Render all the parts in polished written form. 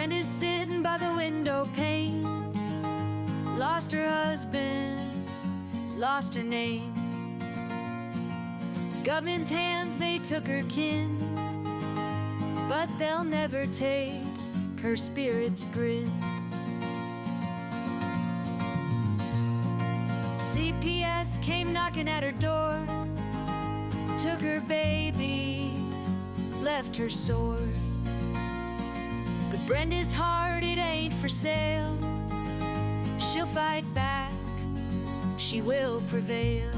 Brenda's sitting by the window pane, lost her husband, lost her name. Government's hands, they took her kin, but they'll never take her spirit's grin. CPS came knocking at her door, took her babies, left her sore. But Brenda's heart, it ain't for sale. She'll fight back, she will prevail.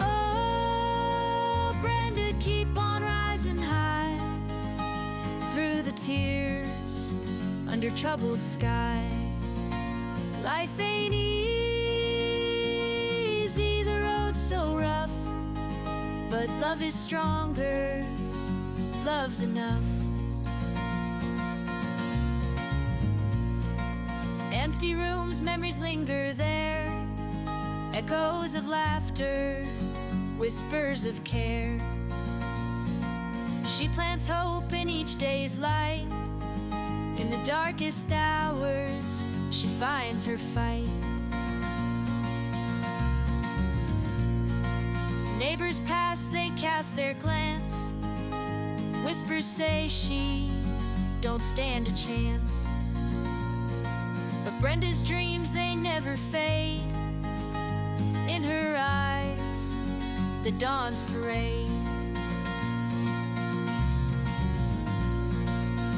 Oh, Brenda, keep on rising high through the tears, under troubled sky. Life ain't easy, the road's so rough, but love is stronger, love's enough. Empty rooms, memories linger there, echoes of laughter, whispers of care. She plants hope in each day's light. In the darkest hours, she finds her fight. Neighbors pass, they cast their glance. Whispers say she don't stand a chance. But Brenda's dreams, they never fade. In her eyes, the dawn's parade.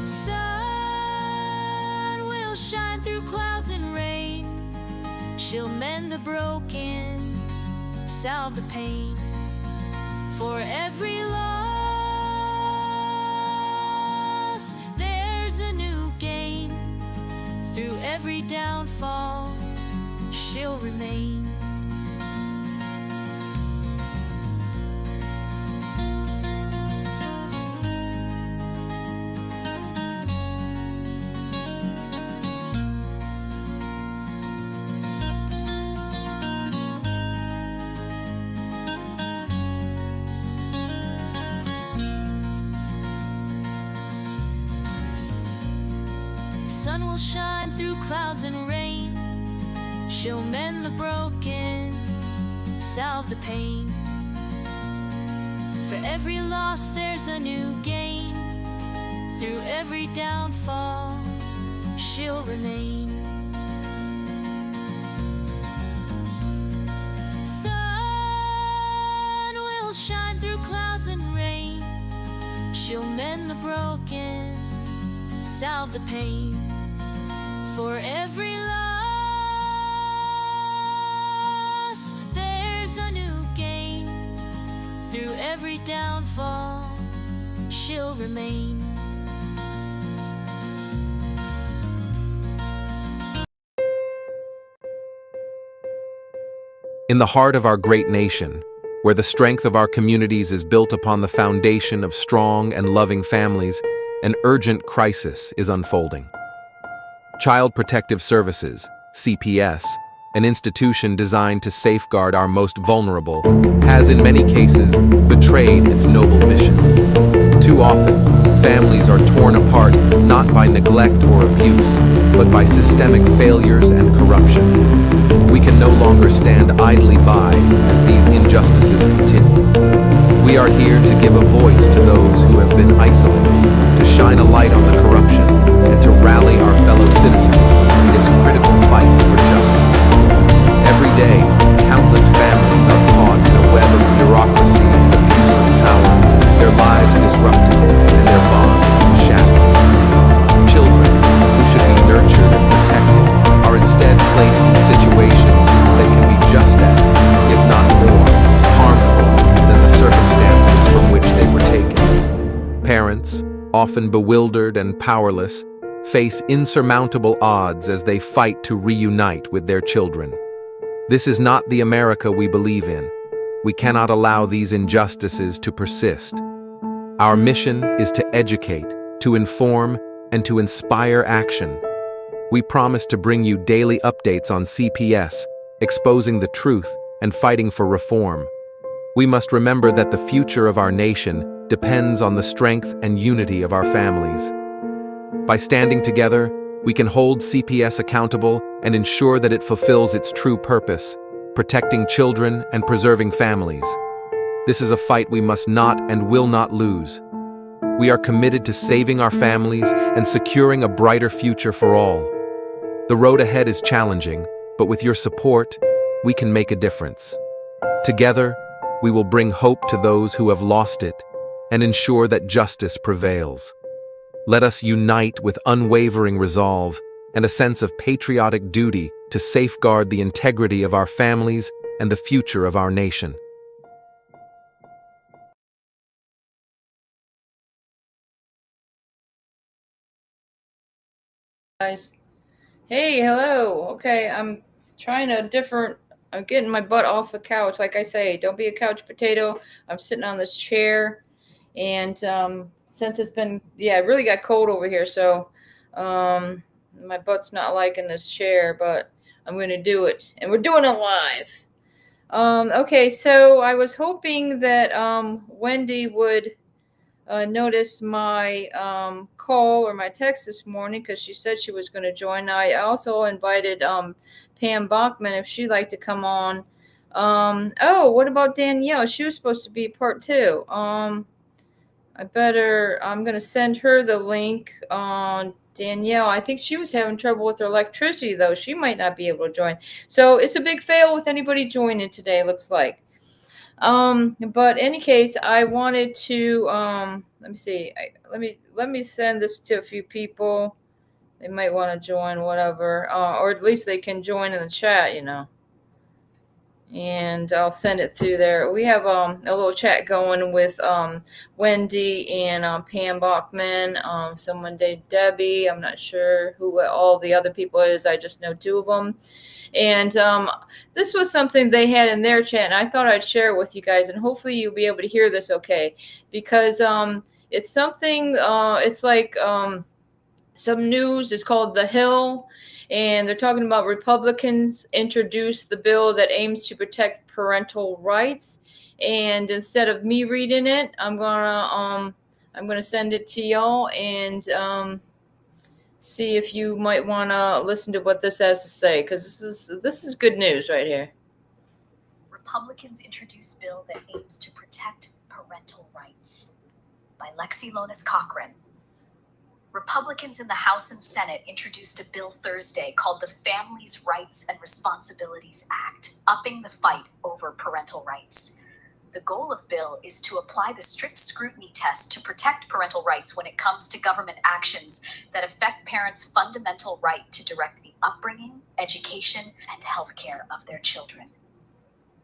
Sun will shine through clouds and rain. She'll mend the broken, salve the pain. For every loss, there's a new gain. Through every downfall, she'll remain. Sun will shine through clouds and rain. She'll mend the broken, salve the pain. For every loss, there's a new gain. Through every downfall, she'll remain. Sun will shine through clouds and rain. She'll mend the broken, salve the pain. For every loss, there's a new gain. Through every downfall, she'll remain. In the heart of our great nation, where the strength of our communities is built upon the foundation of strong and loving families, an urgent crisis is unfolding. Child Protective Services, CPS, an institution designed to safeguard our most vulnerable, has in many cases betrayed its noble mission. Too often, families are torn apart not by neglect or abuse, but by systemic failures and corruption. We can no longer stand idly by as these injustices continue. We are here to give a voice to those who have been isolated, to shine a light on the corruption, and to rally our fellow citizens in this critical fight for justice. Every day, countless families are caught in a web of bureaucracy and abuse of power, their lives disrupted and their bonds shattered. Children, who should be nurtured and protected, are instead placed in situations that can be just as, if not more, harmful than the circumstances from which they were taken. Parents, often bewildered and powerless, face insurmountable odds as they fight to reunite with their children. This is not the America we believe in. We cannot allow these injustices to persist. Our mission is to educate, to inform, and to inspire action. We promise to bring you daily updates on CPS, exposing the truth and fighting for reform. We must remember that the future of our nation depends on the strength and unity of our families. By standing together, we can hold CPS accountable and ensure that it fulfills its true purpose, protecting children and preserving families. This is a fight we must not and will not lose. We are committed to saving our families and securing a brighter future for all. The road ahead is challenging, but with your support, we can make a difference. Together, we will bring hope to those who have lost it and ensure that justice prevails. Let us unite with unwavering resolve and a sense of patriotic duty to safeguard the integrity of our families and the future of our nation. Guys, hey, hello. Okay, I'm getting my butt off the couch. Like I say, don't be a couch potato. I'm sitting on this chair, and since it's been, it really got cold over here, so my butt's not liking this chair, but I'm going to do it, and we're doing it live. Okay, so I was hoping that Wendy would notice my call or my text this morning, because she said she was going to join. I also invited Pam Bachman if she'd like to come on. What about Danielle? She was supposed to be part 2. I'm going to send her the link on Danielle. I think she was having trouble with her electricity, though. She might not be able to join. So it's a big fail with anybody joining today, looks like. But in any case, I wanted to, let me see. Let me send this to a few people. They might want to join, whatever, or at least they can join in the chat, and I'll send it through there. We have, a little chat going with, Wendy and, Pam Bachman, someone named Debbie. I'm not sure who all the other people is. I just know 2 of them. And this was something they had in their chat, and I thought I'd share it with you guys, and hopefully you'll be able to hear this okay, because it's something, it's like some news. It's called The Hill, and they're talking about Republicans introduced the bill that aims to protect parental rights. And instead of me reading it, I'm gonna send it to y'all, and see if you might want to listen to what this has to say, because this is good news right here. Republicans introduce bill that aims to protect parental rights, by Lexi Lonis Cochran. Republicans in the House and Senate introduced a bill Thursday called the Families' Rights and Responsibilities Act, upping the fight over parental rights. The goal of bill is to apply the strict scrutiny test to protect parental rights when it comes to government actions that affect parents' fundamental right to direct the upbringing, education, and health care of their children.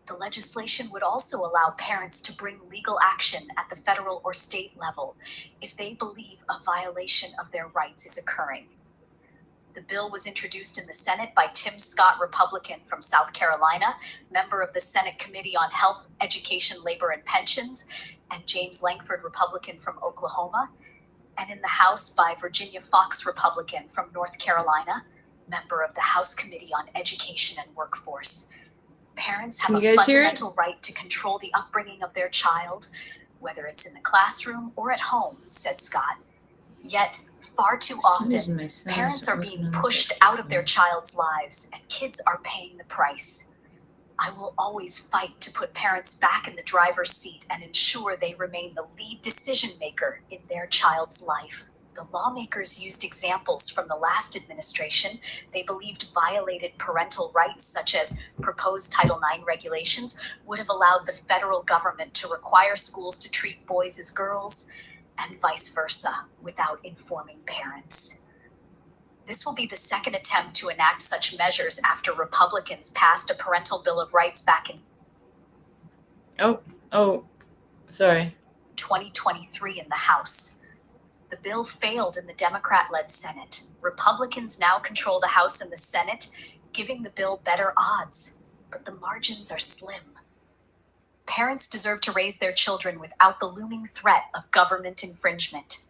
The legislation would also allow parents to bring legal action at the federal or state level if they believe a violation of their rights is occurring. The bill was introduced in the Senate by Tim Scott, Republican from South Carolina, member of the Senate Committee on Health, Education, Labor, and Pensions, and James Lankford, Republican from Oklahoma, and in the House by Virginia Fox, Republican from North Carolina, member of the House Committee on Education and Workforce. Parents have a fundamental right to control the upbringing of their child, whether it's in the classroom or at home, said Scott. Yet, far too often, parents are being pushed out of their child's lives, and kids are paying the price. I will always fight to put parents back in the driver's seat and ensure they remain the lead decision maker in their child's life. The lawmakers used examples from the last administration they believed violated parental rights, such as proposed Title IX regulations would have allowed the federal government to require schools to treat boys as girls, and vice versa, without informing parents. This will be the second attempt to enact such measures after Republicans passed a parental bill of rights back in 2023 in the House. The bill failed in the Democrat-led Senate. Republicans now control the House and the Senate, giving the bill better odds, but the margins are slim. Parents deserve to raise their children without the looming threat of government infringement.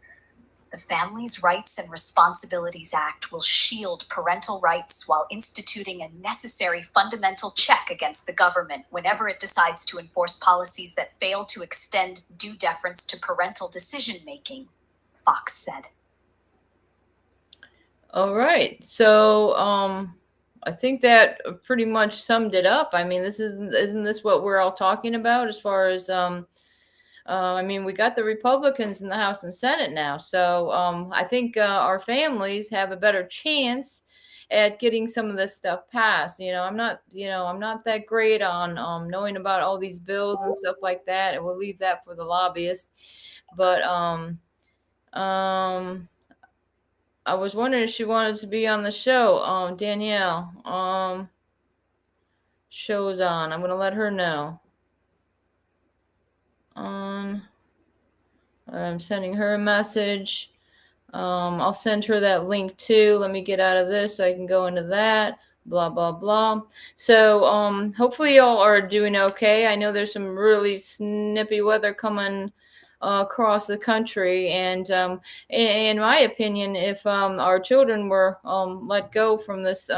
The Families' Rights and Responsibilities Act will shield parental rights while instituting a necessary fundamental check against the government whenever it decides to enforce policies that fail to extend due deference to parental decision-making, Fox said. All right. So, I think that pretty much summed it up. I mean, isn't this what we're all talking about as far as, I mean, we got the Republicans in the House and Senate now. So, I think, our families have a better chance at getting some of this stuff passed. I'm not that great on, knowing about all these bills and stuff like that. And we'll leave that for the lobbyists. But, I was wondering if she wanted to be on the show. Danielle, show's on. I'm gonna let her know. I'm sending her a message. I'll send her that link too. Let me get out of this so I can go into that. Blah blah blah. So hopefully y'all are doing okay. I know there's some really snippy weather coming across the country, and in my opinion, if our children were let go from this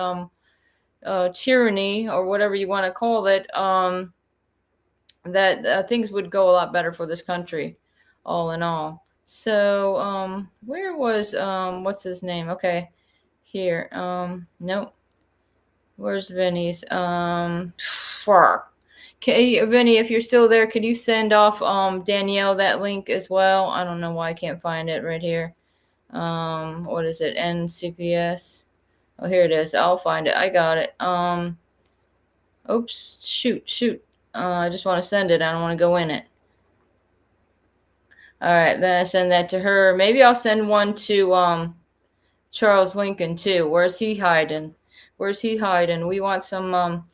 tyranny or whatever you want to call it, that things would go a lot better for this country, all in all. So where was what's his name? Okay, here. Nope. Where's Vinny's? Fuck. Okay, Vinny, if you're still there, could you send off Danielle that link as well? I don't know why I can't find it right here. What is it? NCPS. Oh, here it is. I'll find it. I got it. Oops. Shoot. I just want to send it. I don't want to go in it. All right, then I send that to her. Maybe I'll send one to Charles Lincoln too. Where's he hiding? We want some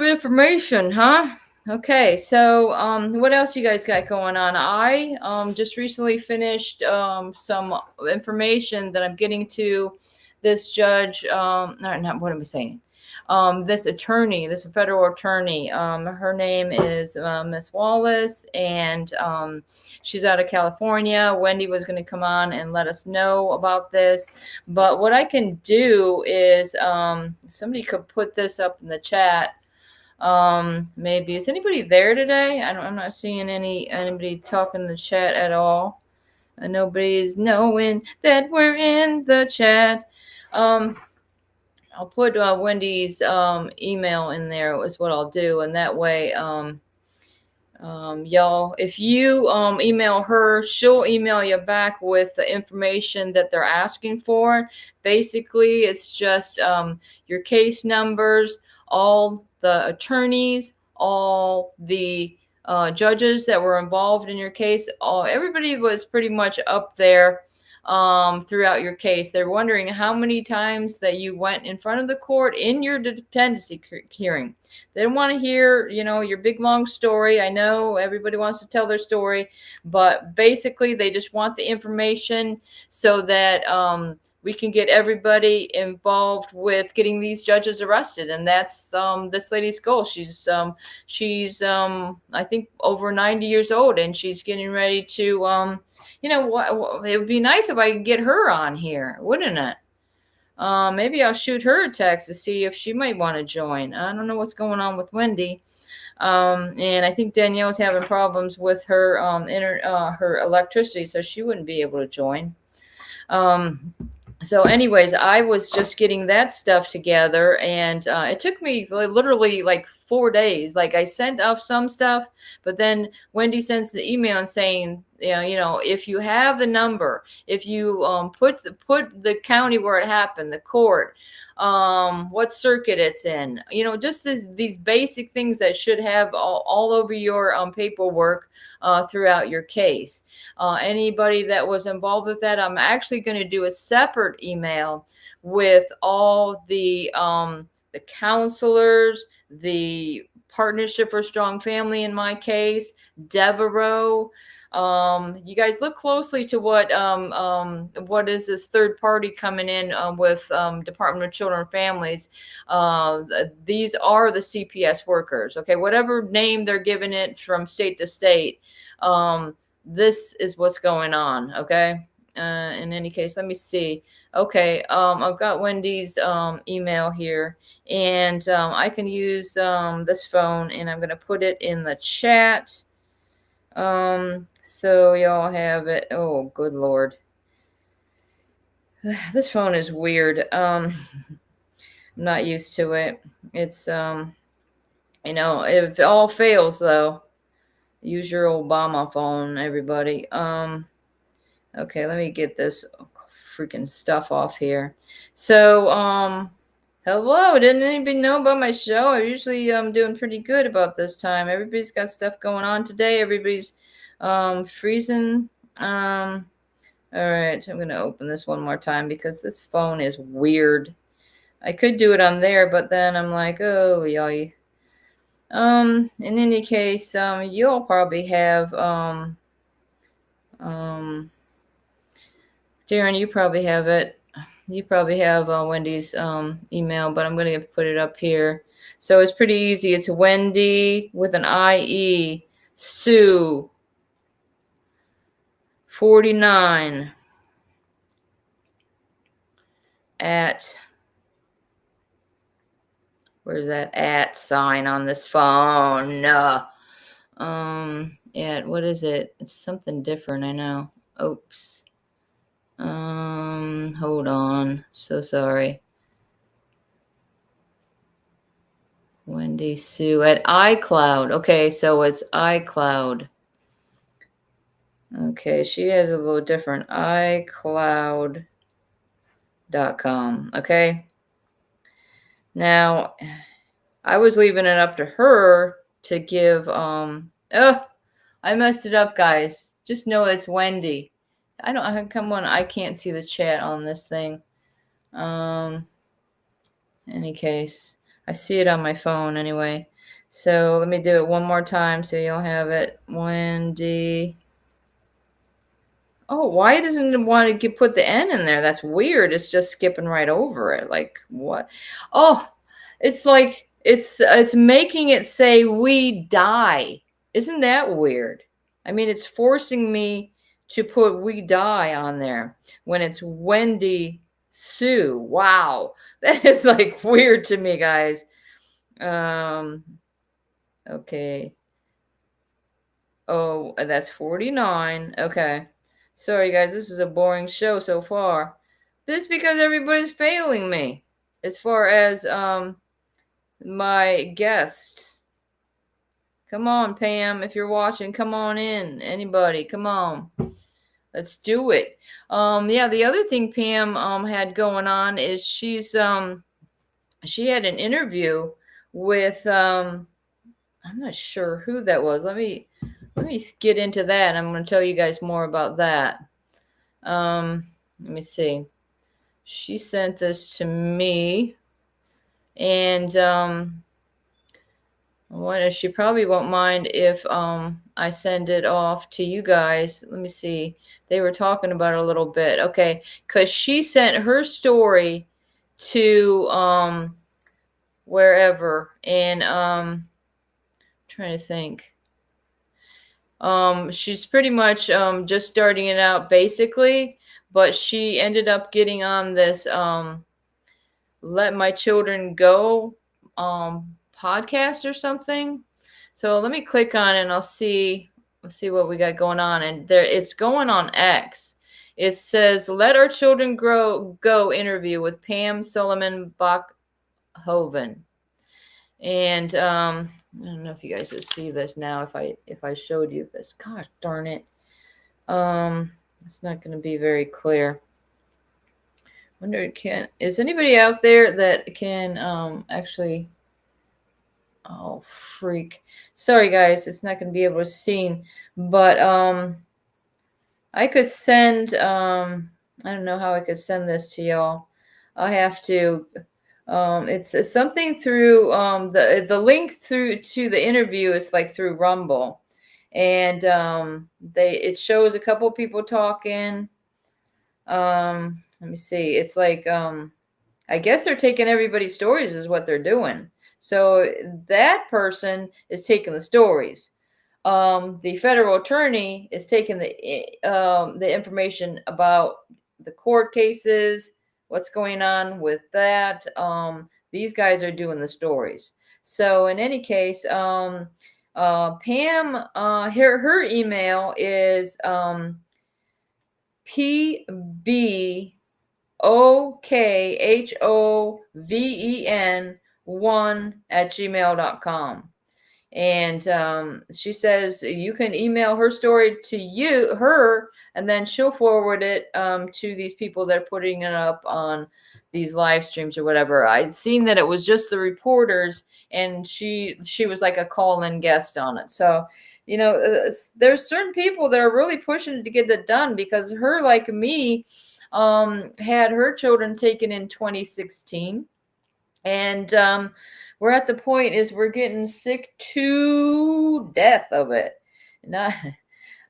information, huh? Okay, so what else you guys got going on? I just recently finished some information that I'm getting to this judge. Not what am I saying? This attorney, this federal attorney. Her name is Miss Wallace, and she's out of California. Wendy was going to come on and let us know about this. But what I can do is, somebody could put this up in the chat. Maybe is anybody there today? I'm not seeing anybody talking in the chat at all. Nobody's knowing that we're in the chat. I'll put Wendy's email in there is what I'll do, and that way, y'all, if you email her, she'll email you back with the information that they're asking for. Basically, it's just your case numbers, all the attorneys, all the judges that were involved in your case. Everybody was pretty much up there throughout your case. They're wondering how many times that you went in front of the court in your dependency hearing. They don't want to hear, your big long story. I know everybody wants to tell their story, but basically they just want the information so that we can get everybody involved with getting these judges arrested. And that's this lady's goal. She's I think over 90 years old, and she's getting ready to it would be nice if I could get her on here, wouldn't it? Maybe I'll shoot her a text to see if she might want to join. I don't know what's going on with Wendy. And I think Danielle's having problems with her her electricity, so she wouldn't be able to join. So anyways, I was just getting that stuff together, and it took me literally like 4 days. Like, I sent off some stuff, but then Wendy sends the email and saying, if you have the number, if you put the county where it happened, the court, what circuit it's in, just these basic things that should have all over your paperwork throughout your case. Anybody that was involved with that, I'm actually going to do a separate email with all the counselors, the Partnership for Strong Family in my case, Devereaux. You guys look closely to what is this third party coming in with Department of Children and Families. These are the CPS workers. Okay, whatever name they're giving it from state to state. this is what's going on. Okay. In any case, let me see. Okay. I've got Wendy's email here, and I can use this phone, and I'm going to put it in the chat. So y'all have it. Oh, good Lord. This phone is weird. I'm not used to it. It's, if it all fails though, use your Obama phone, everybody. Okay, let me get this freaking stuff off here. So, hello, didn't anybody know about my show? I usually doing pretty good about this time. Everybody's got stuff going on today. Everybody's freezing. All right, I'm going to open this one more time because this phone is weird. I could do it on there, but then I'm like, oh, yeah. In any case, you'll probably have, Darren, you probably have it. You probably have Wendy's email, but I'm going to put it up here. So it's pretty easy. It's Wendy with an IE, Sue, 49 at, where's that at sign on this phone? What is it? It's something different, I know. Oops. Hold on. So sorry. Wendy Sue at iCloud. Okay, so it's iCloud. Okay, she has a little different. iCloud.com. Okay. Now, I was leaving it up to her to give, I messed it up, guys. Just know it's Wendy. Come on, I can't see the chat on this thing. Any case, I see it on my phone anyway. So let me do it one more time so you'll have it. Wendy. Oh, why doesn't it want to put the N in there? That's weird. It's just skipping right over it. Like what? Oh, it's like it's making it say we die. Isn't that weird? I mean, it's forcing me to put we die on there when it's Wendy Sue. Wow. That is like weird to me, guys. Okay. Oh, that's 49. Okay. Sorry, guys. This is a boring show so far. This is because everybody's failing me as far as my guests. Come on, Pam. If you're watching, come on in. Anybody, come on. Let's do it. The other thing Pam had going on is she had an interview with I'm not sure who that was. Let me get into that. I'm going to tell you guys more about that. Let me see. She sent this to me, and she probably won't mind if I send it off to you guys. Let me see. They were talking about it a little bit. Okay, because she sent her story to wherever, and trying to think. She's pretty much just starting it out basically, but she ended up getting on this Let My Children Go podcast or something. So let me click on it and Let's see what we got going on. And there it's going on X. It says Let Our Children Go interview with Pam Solomon Bachhoven. And I don't know if you guys will see this now if I showed you this. Gosh darn it. It's not going to be very clear. Wonder is anybody out there that can actually oh freak. Sorry guys, it's not going to be able to see, but I could send I don't know how I could send this to y'all. I'll have to it's something through the link through to the interview is like through Rumble, and it shows a couple people talking. Let me see. It's like I guess they're taking everybody's stories is what they're doing. So that person is taking the stories. the federal attorney is taking the information about the court cases, what's going on with that. These guys are doing the stories. So in any case, Pam, her email is pbokhoven1@gmail.com. And she says you can email her story to her, and then she'll forward it to these people that are putting it up on these live streams or whatever. I'd seen that it was just the reporters, and she was like a call-in guest on it. So, there's certain people that are really pushing to get it done, because her, like me, had her children taken in 2016, and we're at the point is we're getting sick to death of it. Not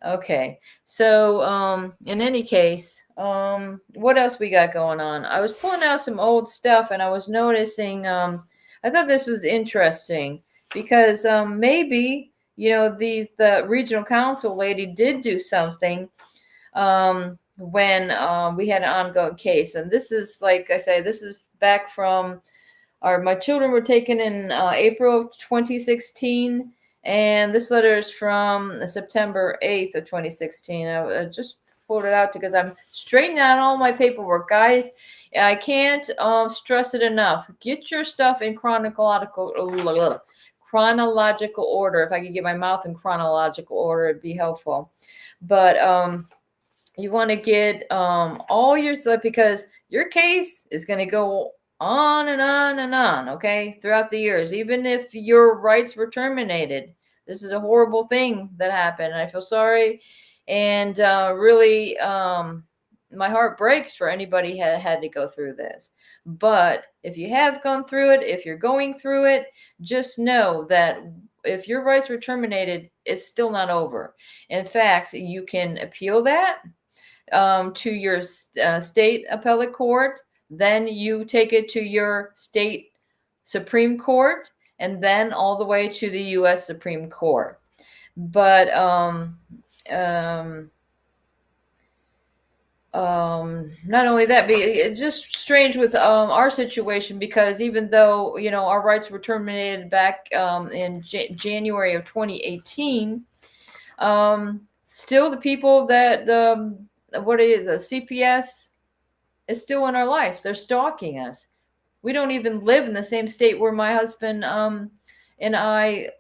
okay. So in any case, what else we got going on? I was pulling out some old stuff, and I was noticing I thought this was interesting, because maybe the regional council lady did do something when we had an ongoing case. And this is, like I say, this is back from my children were taken in April of 2016, and this letter is from September 8th of 2016. I just pulled it out because I'm straightening out all my paperwork, guys. I can't stress it enough. Get your stuff in chronological order. If I could get my mouth in chronological order, it'd be helpful. But you want to get all your stuff, because your case is going to go on and on and on, okay, throughout the years. Even if your rights were terminated, this is a horrible thing that happened, and I feel sorry, and really my heart breaks for anybody had to go through this. But if you have gone through it, if you're going through it, just know that if your rights were terminated, it's still not over. In fact, you can appeal that to your state appellate court. Then you take it to your state Supreme Court, and then all the way to the U.S. Supreme Court. But not only that, but it's just strange with our situation, because even though our rights were terminated back in January of 2018, still the people that the CPS is still in our lives. They're stalking us. We don't even live in the same state where my husband and I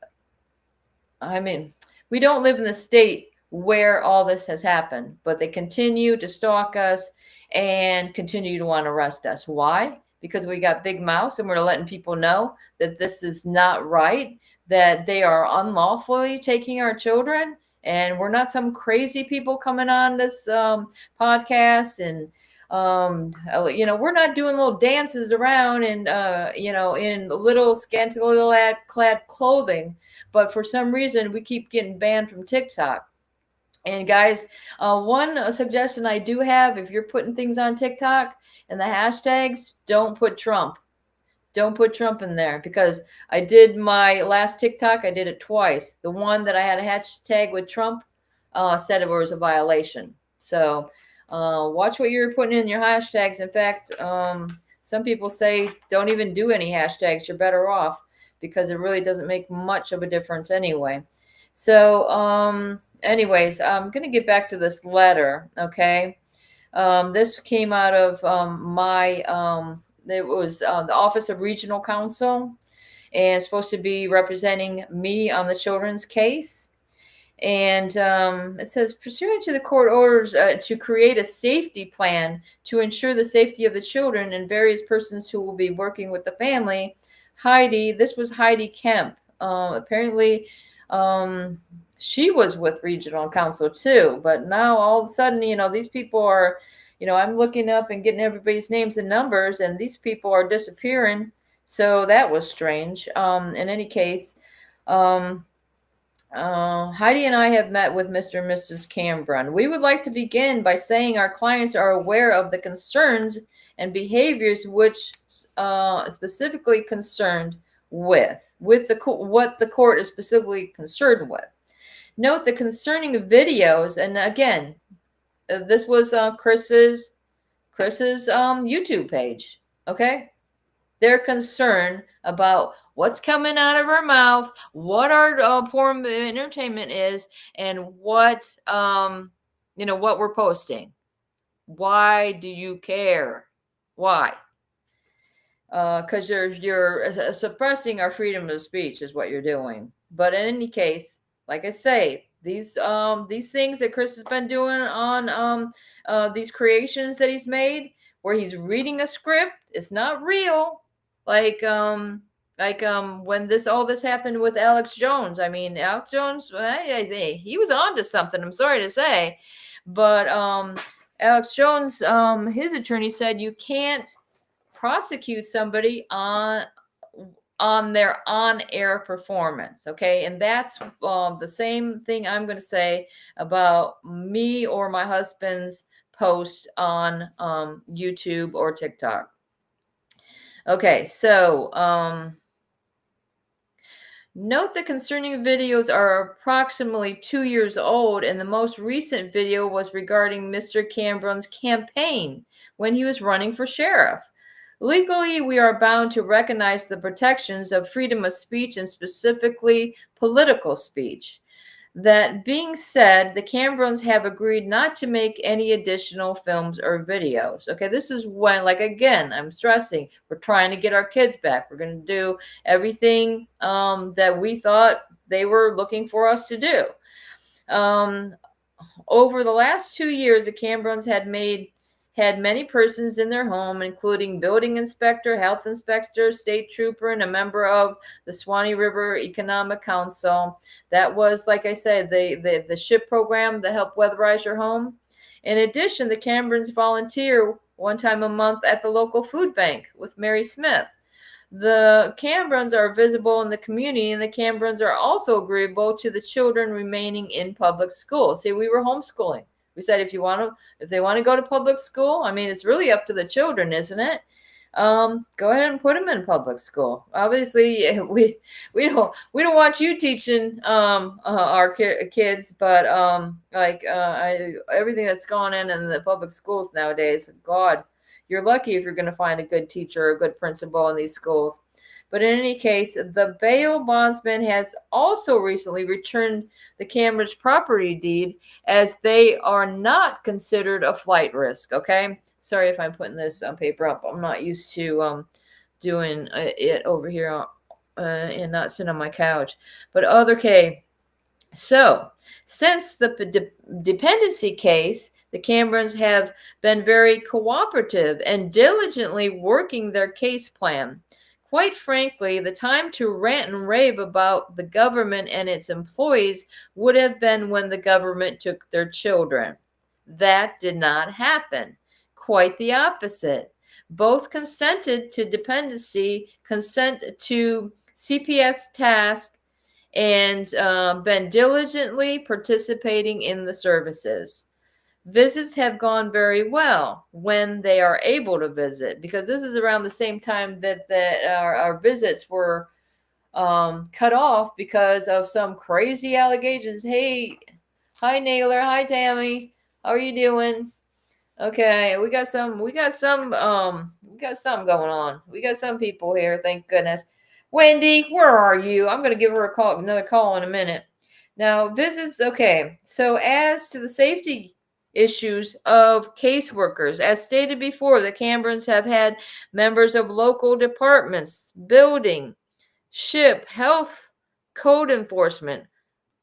mean, we don't live in the state where all this has happened, but they continue to stalk us and continue to want to arrest us. Why? Because we got big mouths, and we're letting people know that this is not right, that they are unlawfully taking our children, and we're not some crazy people coming on this podcast, and we're not doing little dances around and in little scanty little clad clothing, but for some reason we keep getting banned from TikTok. And guys, one suggestion I do have: if you're putting things on TikTok and the hashtags, don't put Trump. Don't put Trump in there, because I did my last TikTok. I did it twice. The one that I had a hashtag with Trump said it was a violation. So watch what you're putting in your hashtags. In fact, some people say don't even do any hashtags. You're better off, because it really doesn't make much of a difference anyway. So anyways, I'm going to get back to this letter, okay? This came out of it was the Office of Regional Counsel, and it's supposed to be representing me on the children's case. And it says, pursuant to the court orders to create a safety plan to ensure the safety of the children and various persons who will be working with the family, this was Heidi Kemp. Apparently, she was with regional counsel too, but now all of a sudden, these people are, I'm looking up and getting everybody's names and numbers, and these people are disappearing. So that was strange. In any case, Heidi and I have met with Mr. and Mrs. Cameron. We would like to begin by saying our clients are aware of the concerns and behaviors which specifically concerned with what the court is specifically concerned with. Note the concerning videos, and again, this was Chris's YouTube page. Okay, they're concerned about what's coming out of our mouth, what our porn entertainment is, and what what we're posting. Why do you care? Why? Because you're suppressing our freedom of speech is what you're doing. But in any case, like I say, these things that Chris has been doing on these creations that he's made, where he's reading a script, it's not real. Like when all this happened with Alex Jones. I mean, Alex Jones, I think he was on to something. I'm sorry to say, but Alex Jones, his attorney said you can't prosecute somebody on their on-air performance. Okay, and that's the same thing I'm going to say about me or my husband's post on YouTube or TikTok. Okay, so note the concerning videos are approximately 2 years old, and the most recent video was regarding Mr. Cambron's campaign when he was running for sheriff. Legally, we are bound to recognize the protections of freedom of speech and specifically political speech. That being said, the Cambrons have agreed not to make any additional films or videos. Okay, this is when, like, again, I'm stressing, we're trying to get our kids back. We're going to do everything that we thought they were looking for us to do. Over the last 2 years, the Cambrons had many persons in their home, including building inspector, health inspector, state trooper, and a member of the Swanee River Economic Council. That was, like I said, the SHIP program that helped weatherize your home. In addition, the Cambrons volunteer one time a month at the local food bank with Mary Smith. The Cambrons are visible in the community, and the Cambrons are also agreeable to the children remaining in public school. See, we were homeschooling. We said if they want to go to public school, I mean, it's really up to the children, isn't it? Go ahead and put them in public school. Obviously, we don't want you teaching our kids, but everything that's going on in the public schools nowadays, God, you're lucky if you're going to find a good teacher or a good principal in these schools. But in any case, the bail bondsman has also recently returned the Cambridge property deed, as they are not considered a flight risk. Okay, sorry if I'm putting this on paper up. I'm not used to doing it over here and not sitting on my couch. But okay, so since the dependency case, the Cambrons have been very cooperative and diligently working their case plan. Quite frankly, the time to rant and rave about the government and its employees would have been when the government took their children. That did not happen. Quite the opposite. Both consented to dependency, consent to CPS task, and been diligently participating in the services. Visits have gone very well when they are able to visit, because this is around the same time that our visits were cut off because of some crazy allegations. Hey, hi Naylor, hi Tammy, how are you doing? Okay, we got something going on. We got some people here, thank goodness. Wendy, where are you? I'm going to give her another call in a minute. Now, visits, okay. So as to the safety issues of caseworkers, as stated before, the Cambrons have had members of local departments, building, SHIP, health, code enforcement,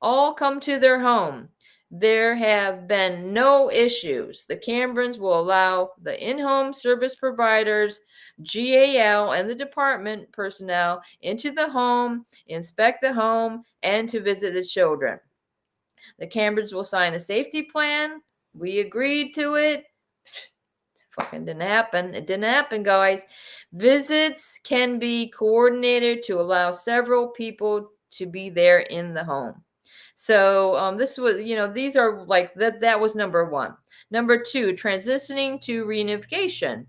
all come to their home. There have been no issues. The Cambrons will allow the in-home service providers, GAL, and the department personnel into the home, inspect the home, and to visit the children. The Cambrons will sign a safety plan. We agreed to it. Fucking didn't happen. It didn't happen, guys. Visits can be coordinated to allow several people to be there in the home. So this was, these are like that was number one. Number two, transitioning to reunification.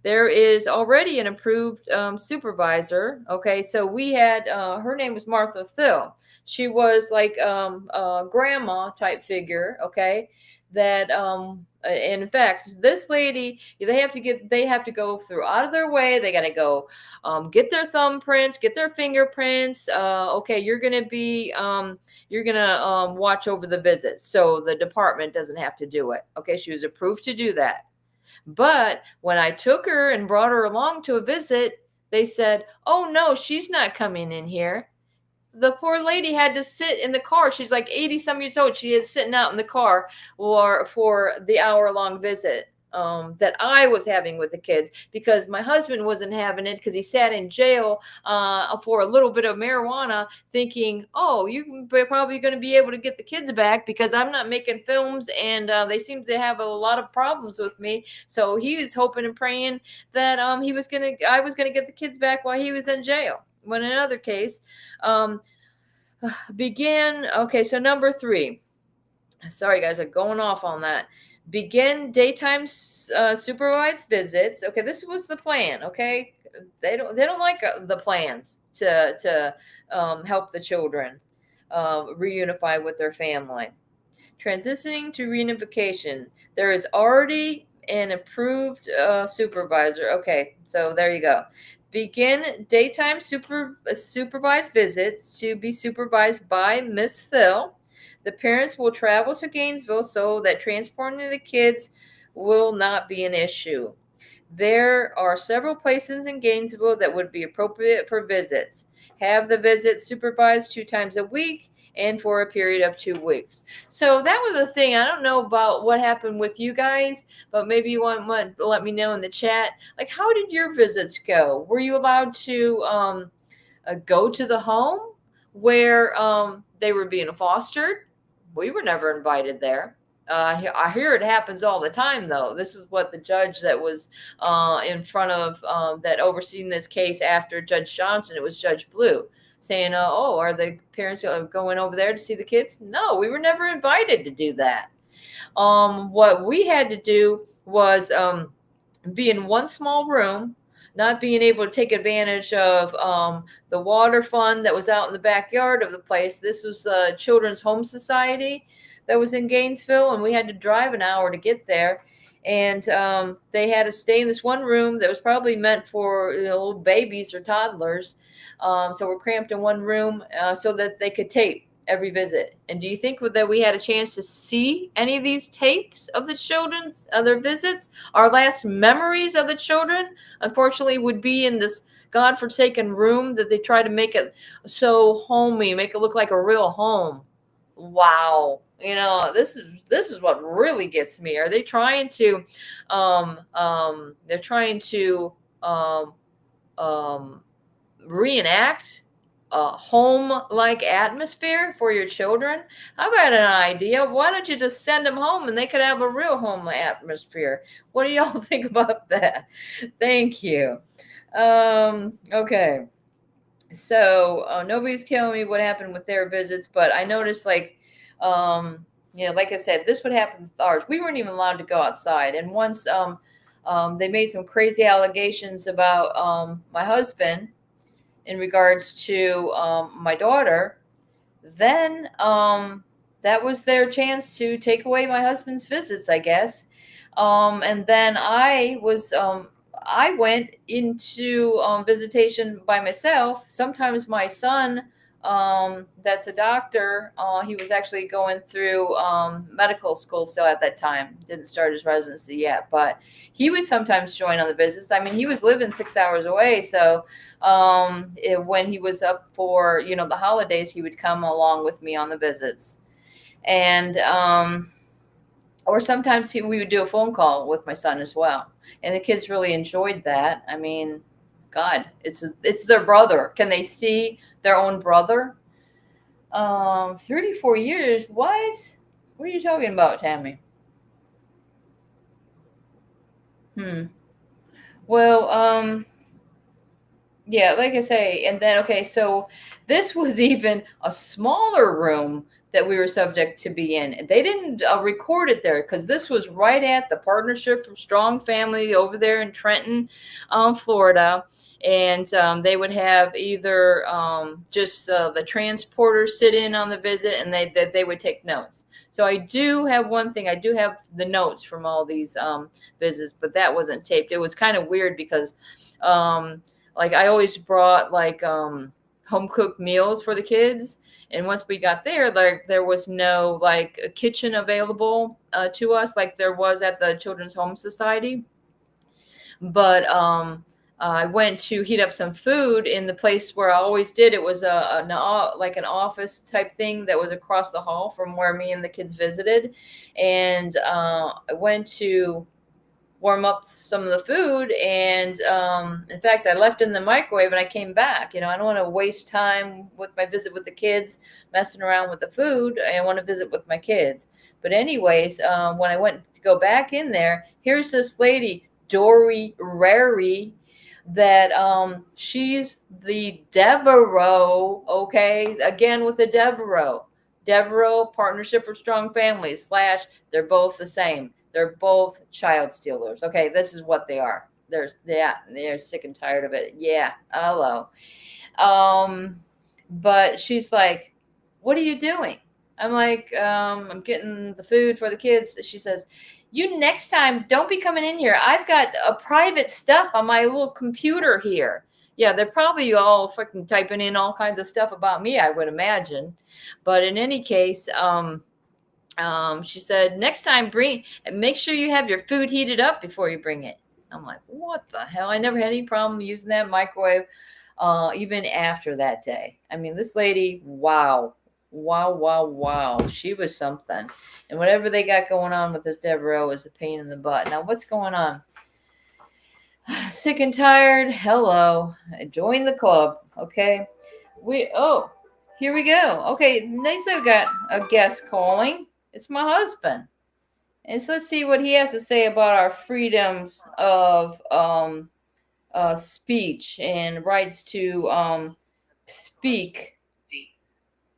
there is already an approved supervisor. Okay, so we had her name was Martha Thill. She was like a grandma type figure. Okay, that and in fact, this lady, they have to go through out of their way. They got to go get their thumbprints, get their fingerprints. Okay, you're gonna watch over the visits, so the department doesn't have to do it. Okay, she was approved to do that. But when I took her and brought her along to a visit, they said, "Oh no, she's not coming in here." The poor lady had to sit in the car. She's like 80 some years old. She is sitting out in the car for the hour-long visit that I was having with the kids, because my husband wasn't having it because he sat in jail for a little bit of marijuana, thinking, oh, you're probably going to be able to get the kids back because I'm not making films, and they seem to have a lot of problems with me. So he was hoping and praying that I was going to get the kids back while he was in jail. When in another case, okay, so number 3. Sorry, guys, I'm going off on that. Begin daytime supervised visits. Okay, this was the plan. Okay, they don't like the plans to help the children reunify with their family. Transitioning to reunification. There is already an approved supervisor. Okay, so there you go. Begin daytime supervised visits to be supervised by Miss Thill. The parents will travel to Gainesville so that transporting the kids will not be an issue. There are several places in Gainesville that would be appropriate for visits. Have the visits supervised 2 times a week and for a period of 2 weeks. So that was a thing. I don't know about what happened with you guys, but maybe you want to let me know in the chat. Like, how did your visits go? Were you allowed to go to the home where they were being fostered? We were never invited there. I hear it happens all the time, though. This is what the judge that was in front of that overseeing this case after Judge Johnson, it was Judge Blue, saying, oh, are the parents going over there to see the kids? No, we were never invited to do that. What we had to do was be in one small room, not being able to take advantage of the water fund that was out in the backyard of the place. This was the Children's Home Society that was in Gainesville, and we had to drive an hour to get there. And they had to stay in this one room that was probably meant for little babies or toddlers. So we're cramped in one room so that they could tape every visit. And do you think that we had a chance to see any of these tapes of the children's other visits? Our last memories of the children, unfortunately, would be in this godforsaken room that they try to make it so homey, make it look like a real home. Wow. This is what really gets me. Are they trying to they're trying to reenact a home-like atmosphere for your children? How about an idea? Why don't you just send them home and they could have a real home atmosphere? What do y'all think about that? Thank you. Okay. So nobody's telling me what happened with their visits, but I noticed like I said, this would happen with ours. We weren't even allowed to go outside. And once they made some crazy allegations about my husband in regards to my daughter, then that was their chance to take away my husband's visits, I guess. And then I went into visitation by myself. Sometimes my son, that's a doctor, he was actually going through medical school still at that time. Didn't start his residency yet, but he would sometimes join on the visits. I mean, he was living 6 hours away, so when he was up for the holidays, he would come along with me on the visits. And or sometimes we would do a phone call with my son as well. And the kids really enjoyed that. I mean, God, it's their brother. Can they see their own brother? 34 years? What? What are you talking about, Tammy? Well, yeah, like I say, and then, okay, so this was even a smaller room that we were subject to be in. They didn't record it there because this was right at the Partnership for Strong Family over there in Trenton, Florida. And they would have either just the transporter sit in on the visit, and they would take notes. So I do have one thing. I do have the notes from all these visits, but that wasn't taped. It was kind of weird because like I always brought like home cooked meals for the kids. And once we got there, like there was no like a kitchen available to us like there was at the Children's Home Society. But I went to heat up some food in the place where I always did. It was like an office type thing that was across the hall from where me and the kids visited. And I went to warm up some of the food. And in fact, I left in the microwave and I came back. I don't want to waste time with my visit with the kids, messing around with the food. I want to visit with my kids. But anyways, when I went to go back in there, here's this lady, Dory Rary, that she's the Devereaux, okay? Again with the Devereaux Partnership for Strong Families / they're both the same. They're both child stealers. Okay, this is what they are. They're sick and tired of it. Yeah, hello. But she's like, what are you doing? I'm like, I'm getting the food for the kids. She says, you next time don't be coming in here. I've got a private stuff on my little computer here. Yeah, they're probably all freaking typing in all kinds of stuff about me, I would imagine. But in any case, she said, next time make sure you have your food heated up before you bring it. I'm like, what the hell? I never had any problem using that microwave, even after that day. I mean, this lady, wow. She was something. And whatever they got going on with this Devereaux is a pain in the butt. Now, what's going on? Sick and tired. Hello. Join the club. Okay. Here we go. Okay. Next, I've got a guest calling. It's my husband. And so let's see what he has to say about our freedoms of speech and rights to speak.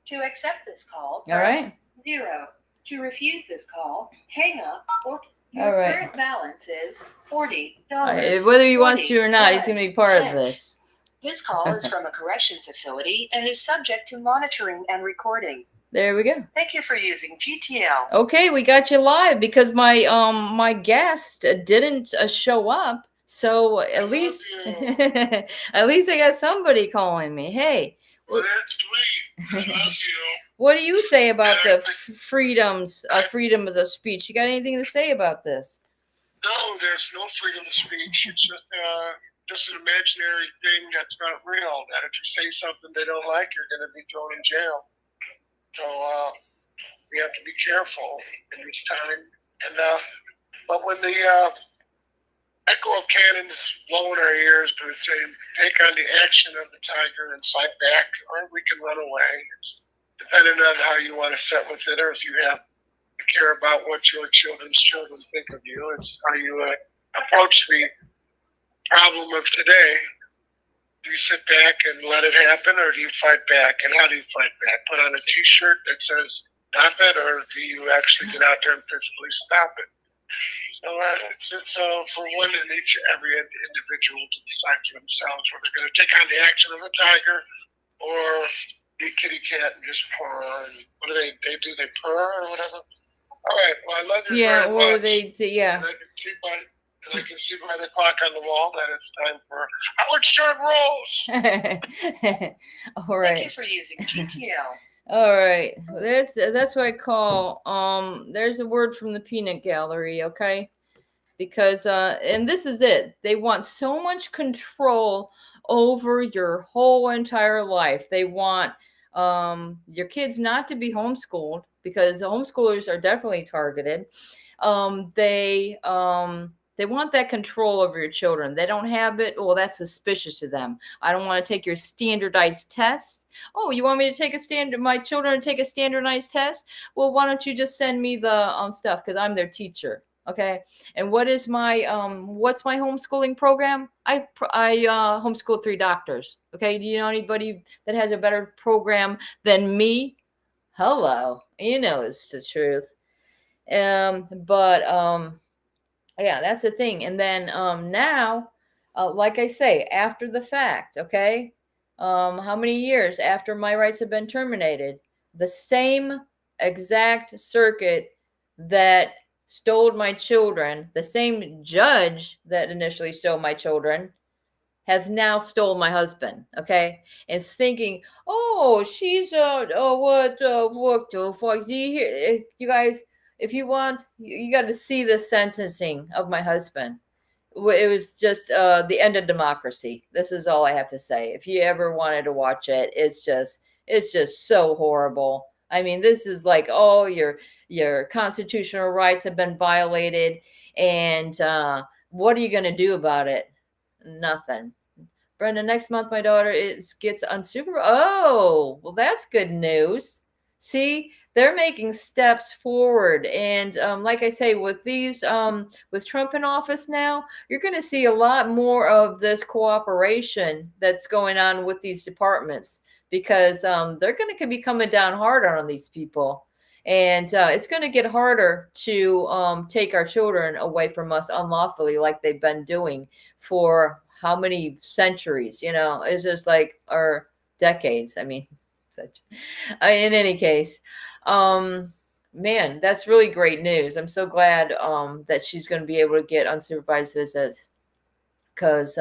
To accept this call, All right. 0. To refuse this call, hang up, or your All right. current balance is $40. All right. Whether he wants to or not, he's going to be part of this. This call is from a correction facility and is subject to monitoring and recording. There we go. Thank you for using GTL. Okay, we got you live because my my guest didn't show up. So at least at least I got somebody calling me. Hey. Well, that's sweet. I love you. What do you say about the freedoms, freedom of speech? You got anything to say about this? No, there's no freedom of speech. It's just an imaginary thing that's not real. That if you say something they don't like, you're going to be thrown in jail. So we have to be careful in this time. And but when the echo of cannons blow in our ears to say, take on the action of the tiger and fight back, or we can run away. It's depending on how you want to set with it, or if you have to care about what your children think of you. It's how you approach the problem of today. Do you sit back and let it happen, or do you fight back? And how do you fight back? Put on a T-shirt that says stop it, or do you actually get out there and physically stop it? So it's for one and every individual to decide for themselves whether they're going to take on the action of a tiger or be kitty cat and just purr. And what do they do? They purr or whatever? All right. Well, I love you very much. Yeah. And I can see by the clock on the wall that it's time for Howard Stern Rolls. All right. Thank you for using GTL. All right, that's what I call there's a word from the peanut gallery, okay? Because and this is it. They want so much control over your whole entire life. They want your kids not to be homeschooled because homeschoolers are definitely targeted. They want that control over your children. They don't have it. Well, that's suspicious to them. I don't want to take your standardized test. Oh, you want me to take my children to take a standardized test? Well, why don't you just send me the stuff because I'm their teacher. Okay. And what is my what's my homeschooling program? I homeschool 3 doctors. Okay. Do you know anybody that has a better program than me? Hello, it's the truth. But yeah, that's the thing. And then now, like I say, after the fact, okay, how many years after my rights have been terminated, the same exact circuit that stole my children, the same judge that initially stole my children, has now stole my husband. Okay, it's thinking, oh, she's what the fuck? Do you hear, you guys? If you want, you got to see the sentencing of my husband. It was just the end of democracy. This is all I have to say. If you ever wanted to watch it, it's just so horrible. I mean, this is like, oh, your constitutional rights have been violated, and what are you going to do about it? Nothing. Brenda, next month my daughter gets unsupervised. Oh, well, that's good news. See, they're making steps forward, and like I say, with these, with Trump in office now, you're going to see a lot more of this cooperation that's going on with these departments, because they're going to be coming down harder on these people. And it's going to get harder to take our children away from us unlawfully, like they've been doing for how many centuries? It's just like, or decades. I mean, in any case, man, that's really great news. I'm so glad that she's going to be able to get unsupervised visits, because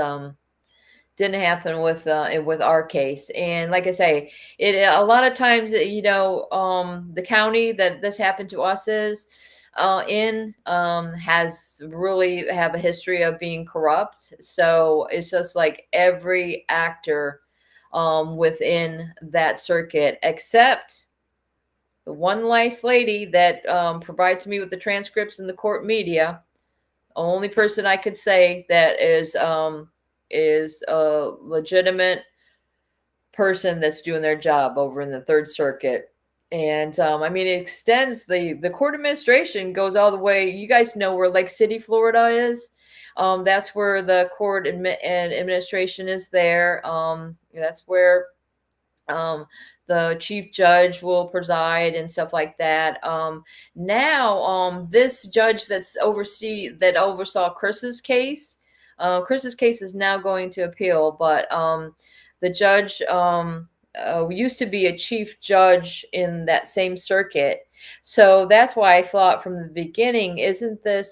didn't happen with our case. And like I say, it a lot of times, the county that this happened to us is in has really have a history of being corrupt. So it's just like every actor within that circuit, except the one nice lady that provides me with the transcripts and the court media. Only person I could say that is a legitimate person that's doing their job over in the Third Circuit. And I mean, it extends, the court administration goes all the way. You guys know where Lake City, Florida is. That's where the court and administration is there. That's where the chief judge will preside and stuff like that. Now, this judge that oversaw Chris's case is now going to appeal, but the judge used to be a chief judge in that same circuit. So that's why I thought from the beginning, isn't that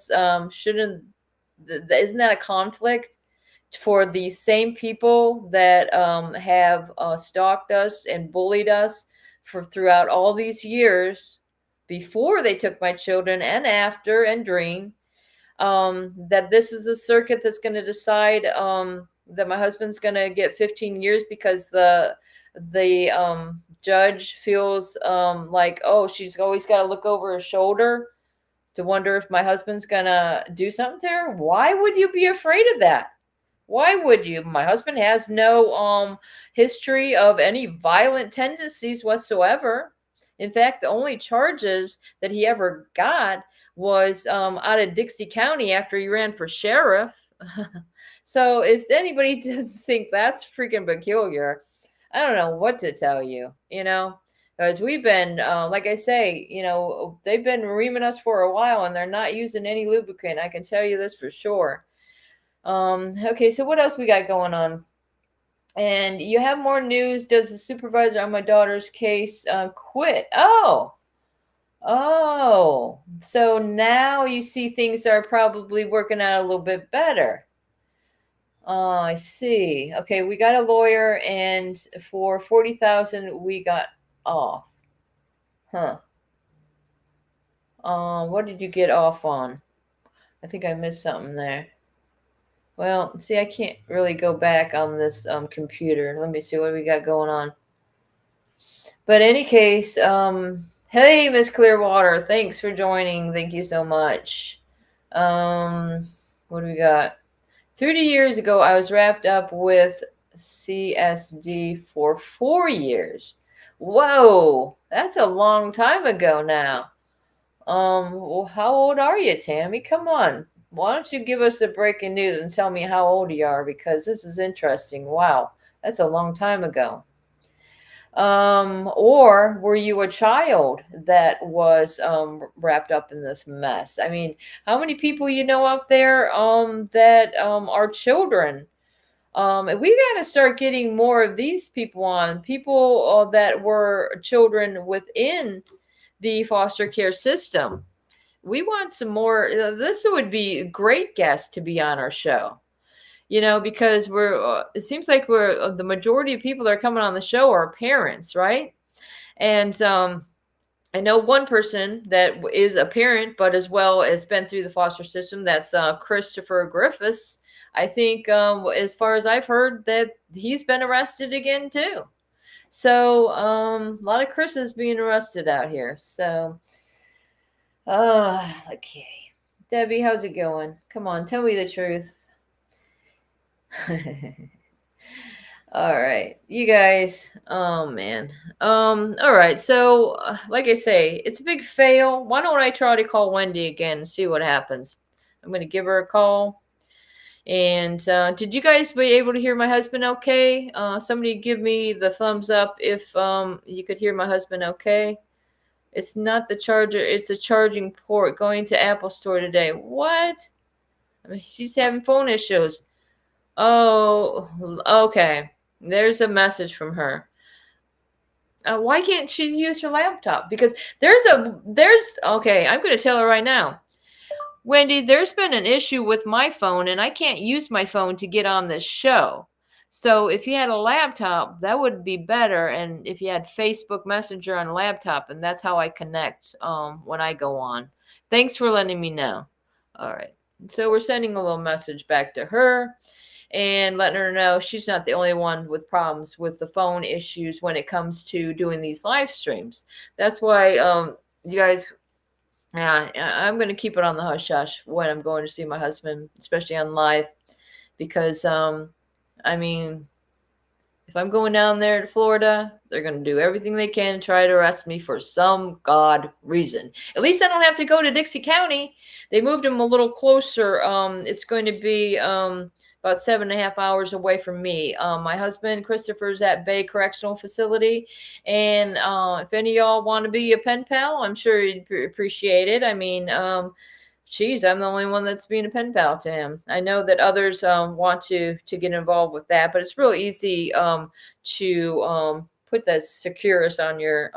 a conflict for the same people that have stalked us and bullied us throughout all these years, before they took my children and after and during, that this is the circuit that's going to decide that my husband's going to get 15 years because the judge feels like, oh, she's always got to look over her shoulder to wonder if my husband's going to do something to her. Why would you be afraid of that? Why would you? My husband has no history of any violent tendencies whatsoever. In fact, the only charges that he ever got was out of Dixie County after he ran for sheriff. So if anybody doesn't think that's freaking peculiar, I don't know what to tell you, because we've been, like I say, they've been reaming us for a while, and they're not using any lubricant. I can tell you this for sure. Okay, so what else we got going on? And you have more news. Does the supervisor on my daughter's case quit? Oh, so now you see things are probably working out a little bit better. Oh, I see. Okay, we got a lawyer, and for $40,000 we got off. Huh. What did you get off on? I think I missed something there. Well, see, I can't really go back on this computer. Let me see what we got going on. But in any case, hey, Miss Clearwater, thanks for joining. Thank you so much. What do we got? 30 years ago, I was wrapped up with CSD for 4 years. Whoa, that's a long time ago now. Well, how old are you, Tammy? Come on. Why don't you give us the breaking news and tell me how old you are, because this is interesting. Wow, that's a long time ago. Or were you a child that was wrapped up in this mess? I mean, how many people you know out there that are children? And we got to start getting more of these people on, people that were children within the foster care system. We want some more. This would be a great guest to be on our show, because it seems like the majority of people that are coming on the show are parents, right? And I know one person that is a parent, but as well as been through the foster system. That's Christopher Griffiths. I think, as far as I've heard, that he's been arrested again too. So a lot of Chris's being arrested out here. So, okay, Debbie, how's it going? Come on, tell me the truth. All right, you guys. Oh man. All right. So, like I say, it's a big fail. Why don't I try to call Wendy again and see what happens? I'm gonna give her a call. And did you guys be able to hear my husband okay? Somebody give me the thumbs up if you could hear my husband okay. It's not the charger, it's a charging port. Going to Apple Store today. What? I mean, she's having phone issues. Oh, okay. There's a message from her. Why can't she use her laptop? Because okay, I'm going to tell her right now. Wendy, there's been an issue with my phone and I can't use my phone to get on this show. So if you had a laptop, that would be better. And if you had Facebook Messenger on a laptop, and that's how I connect when I go on. Thanks for letting me know. All right. So we're sending a little message back to her and letting her know she's not the only one with problems with the phone issues when it comes to doing these live streams. That's why you guys, yeah, I'm going to keep it on the hush hush when I'm going to see my husband, especially on live, because I mean, if I'm going down there to Florida, they're going to do everything they can to try to arrest me for some god reason. At least I don't have to go to Dixie County. They moved them a little closer. It's going to be about 7.5 hours away from me. My husband, Christopher's at Bay Correctional Facility. And if any of y'all want to be a pen pal, I'm sure you'd appreciate it. I mean, geez, I'm the only one that's being a pen pal to him. I know that others want to get involved with that, but it's real easy to put the Securus on your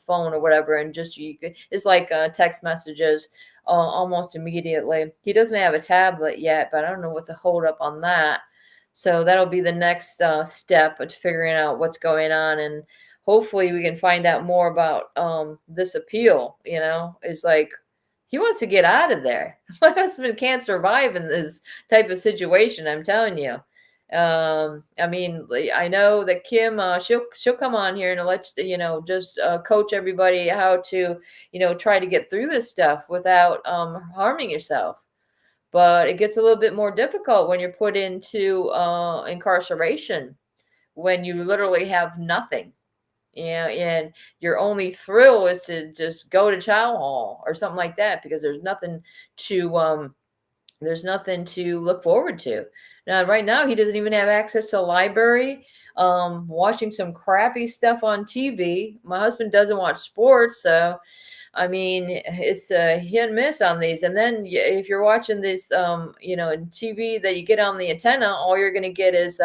phone or whatever, and it's like text messages almost immediately. He doesn't have a tablet yet, but I don't know what's a hold up on that. So that'll be the next step of figuring out what's going on, and hopefully we can find out more about this appeal. It's like, he wants to get out of there. My husband can't survive in this type of situation. I'm telling you. I mean, I know that Kim, she'll come on here and let just coach everybody how to, try to get through this stuff without harming yourself. But it gets a little bit more difficult when you're put into incarceration, when you literally have nothing. Yeah, and your only thrill is to just go to chow hall or something like that, because there's nothing to look forward to. Now, right now, he doesn't even have access to a library. Watching some crappy stuff on TV. My husband doesn't watch sports, so I mean, it's a hit and miss on these. And then if you're watching this, TV that you get on the antenna, all you're going to get is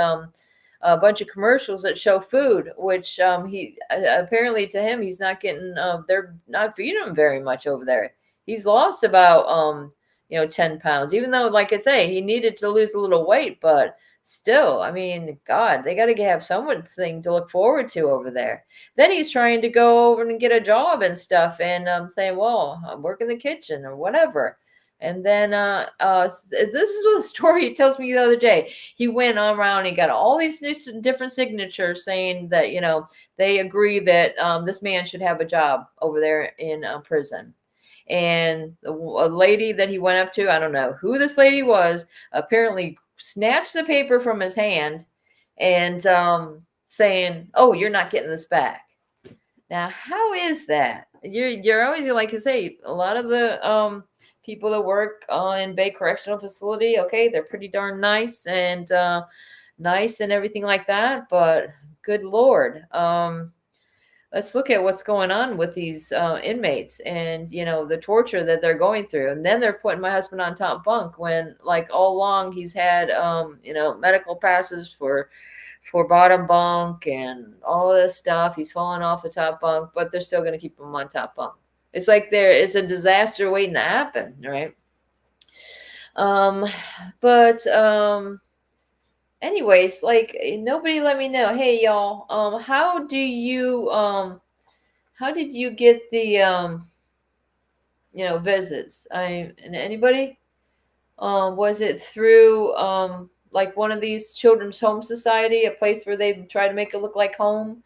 a bunch of commercials that show food, which he apparently, to him, he's not getting. They're not feeding him very much over there. He's lost about 10 pounds, even though, like I say, he needed to lose a little weight, but still, I mean, God, they got to have something to look forward to over there. Then he's trying to go over and get a job and stuff, and saying, well, I work in the kitchen or whatever. And then this is what the story he tells me the other day. He went around and he got all these different signatures saying that, they agree that this man should have a job over there in prison. And a lady that he went up to, I don't know who this lady was, apparently snatched the paper from his hand and saying, oh, you're not getting this back. Now, how is that? You're always, like I say, a lot of the people that work in Bay Correctional Facility, okay, they're pretty darn nice and everything like that, but good Lord. let's look at what's going on with these inmates and, the torture that they're going through. And then they're putting my husband on top bunk when, like, all along he's had, medical passes for bottom bunk and all of this stuff. He's falling off the top bunk, but they're still going to keep him on top bunk. It's like there is a disaster waiting to happen, right? But anyways, like, nobody let me know. Hey, y'all, how did you get the visits? Anybody? Was it through like one of these children's home society, a place where they try to make it look like home?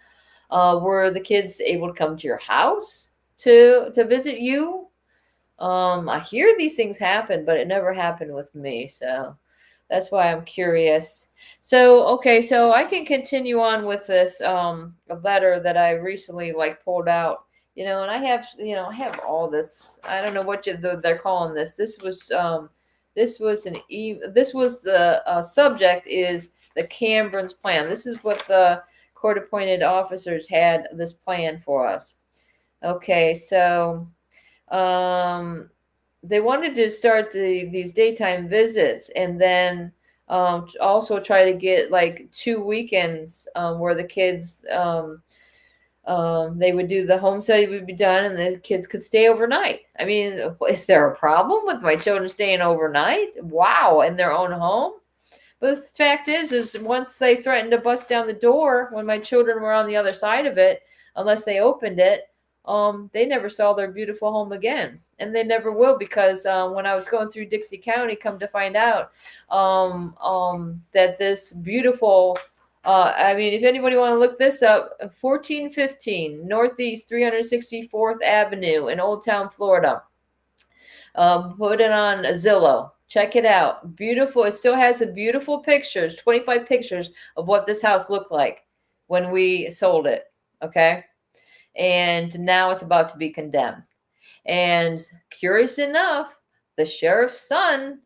Were the kids able to come to your house to visit you? I hear these things happen, but it never happened with me. So that's why I'm curious. So, okay, so I can continue on with this a letter that I recently pulled out, and I have all this. I don't know what they're calling this. This was the subject is the Cameron's plan. This is what the court appointed officers had this plan for us. Okay, so they wanted to start these daytime visits, and then also try to get like 2 weekends where the kids they would do the home study would be done, and the kids could stay overnight. I mean, is there a problem with my children staying overnight? Wow, in their own home? But the fact is once they threatened to bust down the door when my children were on the other side of it, unless they opened it, they never saw their beautiful home again. And they never will, because when I was going through Dixie County, come to find out that this beautiful, if anybody want to look this up, 1415 Northeast 364th Avenue in Old Town, Florida. Put it on Zillow. Check it out. Beautiful. It still has the beautiful pictures, 25 pictures of what this house looked like when we sold it. Okay. And now it's about to be condemned. And curious enough, the sheriff's son,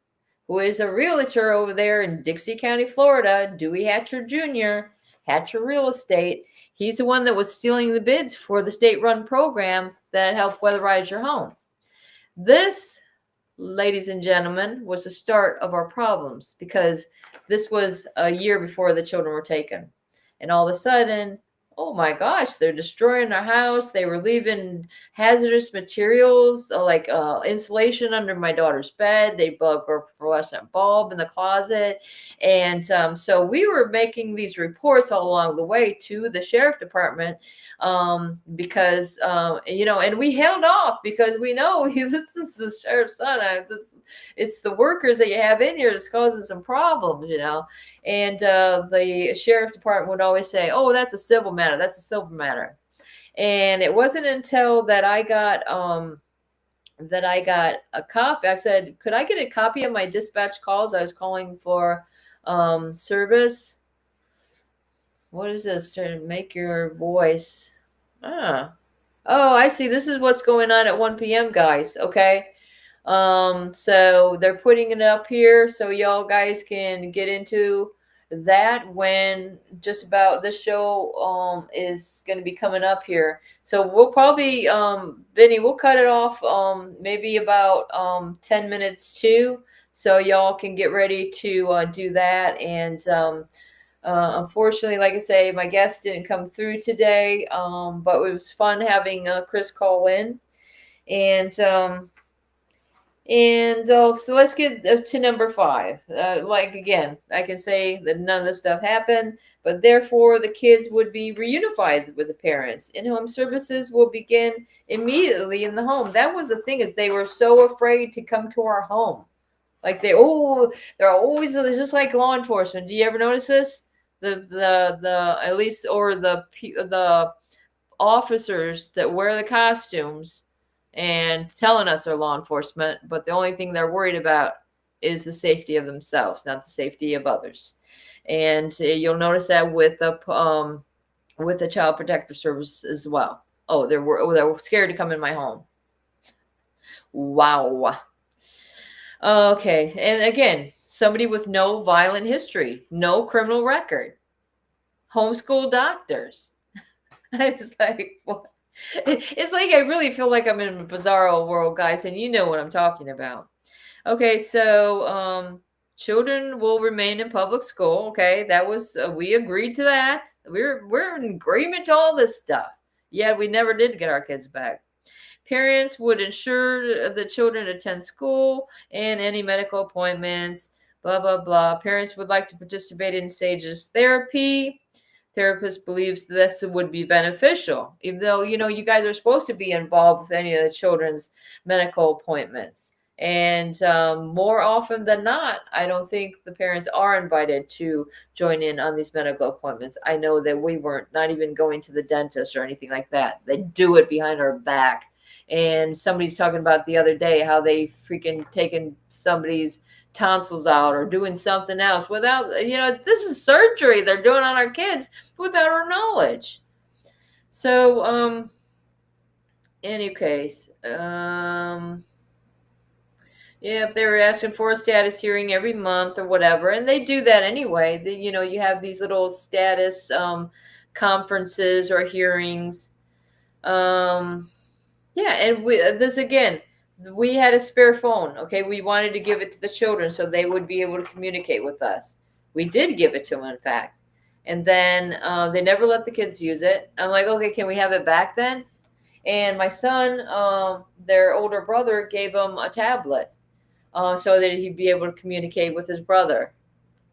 who is a realtor over there in Dixie County, Florida, Dewey Hatcher Jr., Hatcher Real Estate, he's the one that was stealing the bids for the state-run program that helped weatherize your home. This, ladies and gentlemen, was the start of our problems, because this was a year before the children were taken. And all of a sudden, oh my gosh, they're destroying our house. They were leaving hazardous materials like insulation under my daughter's bed. They broke a fluorescent bulb in the closet. And so we were making these reports all along the way to the sheriff department because, and we held off because we know this is the sheriff's son. It's the workers that you have in here that's causing some problems, And the sheriff department would always say, oh, that's a civil matter. That's a civil matter. And it wasn't until that I got a copy. I said, could I get a copy of my dispatch calls? I was calling for service. What is this? To make your voice. Oh, I see. This is what's going on at 1 p.m., guys. Okay. So they're putting it up here so y'all guys can get into that when just about this show is going to be coming up here. So we'll probably Vinny, we'll cut it off maybe about 10 minutes too, so y'all can get ready to do that. And unfortunately, like I say, my guest didn't come through today, but it was fun having Chris call in. And so let's get to number 5. Again, I can say that none of this stuff happened, but therefore the kids would be reunified with the parents. In-home services will begin immediately in the home. That was the thing, is they were so afraid to come to our home. Like they're always just like law enforcement. Do you ever notice this? The at least, or the officers that wear the costumes and telling us they're law enforcement, but the only thing they're worried about is the safety of themselves, not the safety of others. And you'll notice that with the Child Protective Service as well. Oh, they're scared to come in my home. Wow. Okay, and again, somebody with no violent history, no criminal record, homeschool doctors. It's like, what? It's like I really feel like I'm in a bizarro world, guys, and you know what I'm talking about. Okay, so children will remain in public school. Okay, that was we agreed to that. We're in agreement to all this stuff. Yeah, we never did get our kids back. Parents would ensure the children attend school and any medical appointments. Blah blah blah. Parents would like to participate in Sage's therapy. Therapist believes this would be beneficial, even though you guys are supposed to be involved with any of the children's medical appointments. And more often than not, I don't think the parents are invited to join in on these medical appointments. I know that we weren't, not even going to the dentist or anything like that. They do it behind our back. And somebody's talking about the other day how they freaking taken somebody's tonsils out or doing something else without, this is surgery they're doing on our kids without our knowledge. So, any case, yeah, if they were asking for a status hearing every month or whatever, and they do that anyway, you have these little status conferences or hearings. Yeah, and this again, we had a spare phone. Okay, we wanted to give it to the children so they would be able to communicate with us. We did give it to them, in fact, and then they never let the kids use it. I'm like, okay, can we have it back then? And my son, their older brother, gave him a tablet so that he'd be able to communicate with his brother.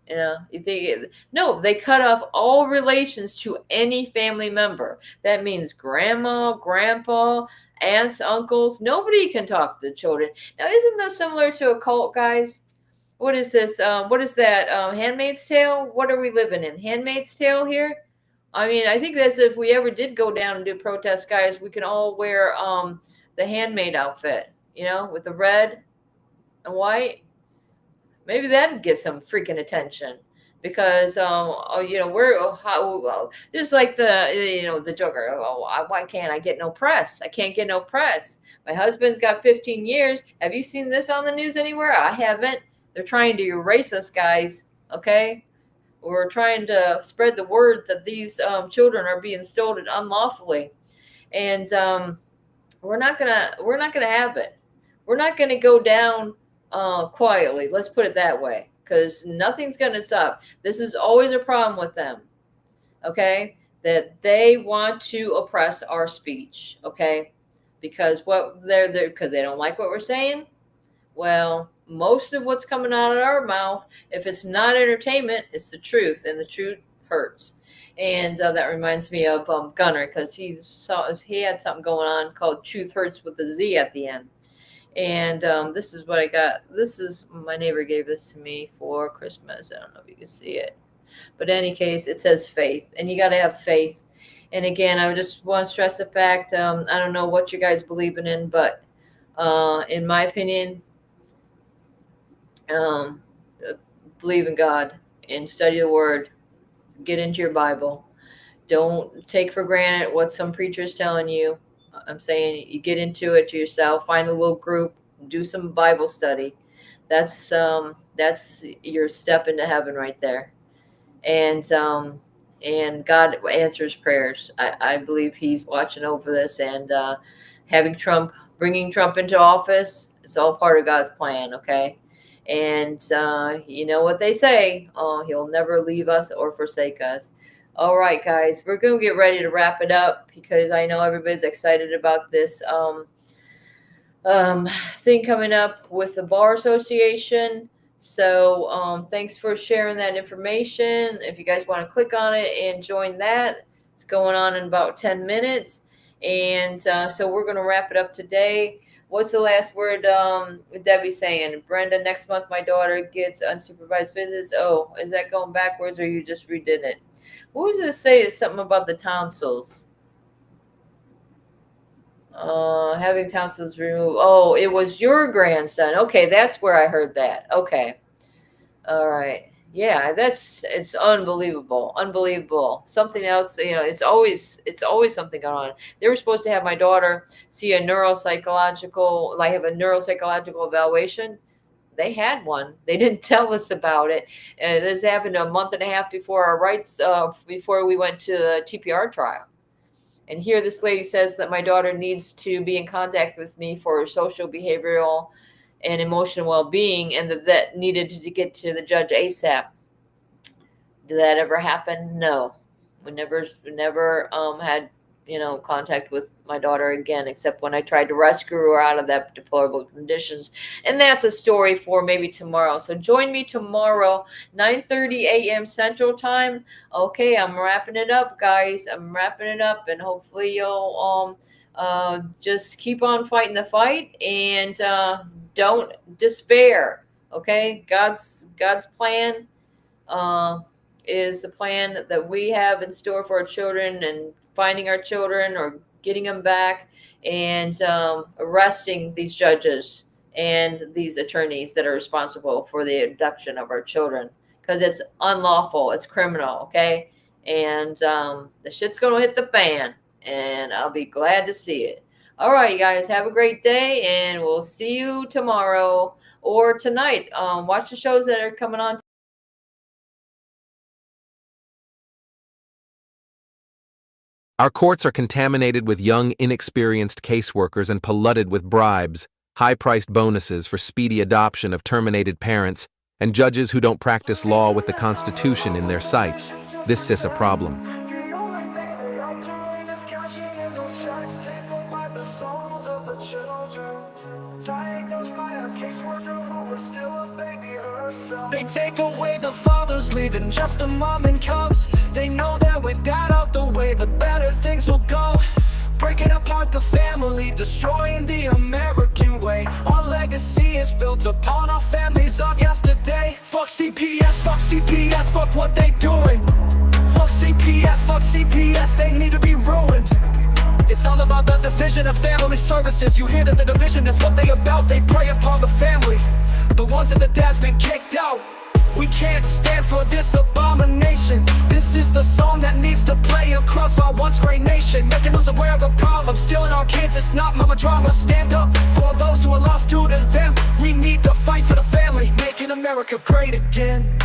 No, they cut off all relations to any family member. That means grandma, grandpa, aunts, uncles. Nobody can talk to the children. Now, isn't that similar to a cult, guys? What is this? What is that? Handmaid's Tale? What are we living in? Handmaid's Tale here? I mean, I think that's if we ever did go down and do protest, guys, we can all wear the handmaid outfit, with the red and white. Maybe that'd get some freaking attention because, we're just like the Joker. Why can't I get no press? I can't get no press. My husband's got 15 years. Have you seen this on the news anywhere? I haven't. They're trying to erase us, guys. Okay. We're trying to spread the word that these children are being stolen unlawfully. And we're not gonna have it. We're not gonna go down quietly. Let's put it that way, because nothing's going to stop. This is always a problem with them. Okay, that they want to oppress our speech. Okay, because because they don't like what we're saying. Well, most of what's coming out of our mouth, if it's not entertainment, it's the truth, and the truth hurts. And that reminds me of Gunner, because he had something going on called "Truth Hurts" with a Z at the end. And this is what I got. This is, my neighbor gave this to me for Christmas. I don't know if you can see it. But in any case, it says faith. And you got to have faith. And again, I just want to stress the fact, I don't know what you guys believing in, but in my opinion, believe in God and study the Word. Get into your Bible. Don't take for granted what some preacher is telling you. I'm saying you get into it to yourself, find a little group, do some Bible study. That's your step into heaven right there. And God answers prayers. I believe He's watching over this, and bringing Trump into office, it's all part of God's plan. Okay. And you know what they say, He'll never leave us or forsake us. All right, guys, we're going to get ready to wrap it up because I know everybody's excited about this thing coming up with the Bar Association. So thanks for sharing that information. If you guys want to click on it and join that, it's going on in about 10 minutes. And so we're going to wrap it up today. What's the last word Debbie saying? Brenda, next month my daughter gets unsupervised visits. Oh, is that going backwards or you just redid it? What was it say? It's something about the tonsils. Having tonsils removed. Oh, it was your grandson. Okay, that's where I heard that. Okay. All right. Yeah, it's unbelievable. Unbelievable. Something else, it's always something going on. They were supposed to have my daughter see a neuropsychological evaluation. They had one. They didn't tell us about it. And this happened a month and a half before our rights, before we went to the TPR trial. And here this lady says that my daughter needs to be in contact with me for social, behavioral, and emotional well-being, and that needed to get to the judge ASAP. Did that ever happen? No. We never had, contact with my daughter again, except when I tried to rescue her out of that deplorable conditions. And that's a story for maybe tomorrow. So join me tomorrow, 9:30 a.m. Central Time. Okay, I'm wrapping it up, guys. I'm wrapping it up, and hopefully you'll just keep on fighting the fight, and don't despair. Okay, God's plan is the plan that we have in store for our children, and finding our children or getting them back, and arresting these judges and these attorneys that are responsible for the abduction of our children, because it's unlawful, it's criminal. Okay, and the shit's gonna hit the fan, and I'll be glad to see it. All right, you guys, have a great day, and we'll see you tomorrow or tonight. Watch the shows that are coming on. Our courts are contaminated with young, inexperienced caseworkers and polluted with bribes, high-priced bonuses for speedy adoption of terminated parents, and judges who don't practice law with the Constitution in their sights. This is a problem. They take away the fathers, leaving just a mom and cubs. They know that with that out the way, the better things will go. Breaking apart the family, destroying the American way. Our legacy is built upon our families of yesterday. Fuck CPS, fuck CPS, fuck what they doing. Fuck CPS, they need to be ruined. It's all about the division of family services. You hear that the division is what they about. They prey upon the family, the ones that the dad's been kicked out. We can't stand for this abomination. This is the song that needs to play across our once great nation, making us aware of the problem. Stealing our kids, it's not mama drama. Stand up for those who are lost to them. We need to fight for the family, making America great again.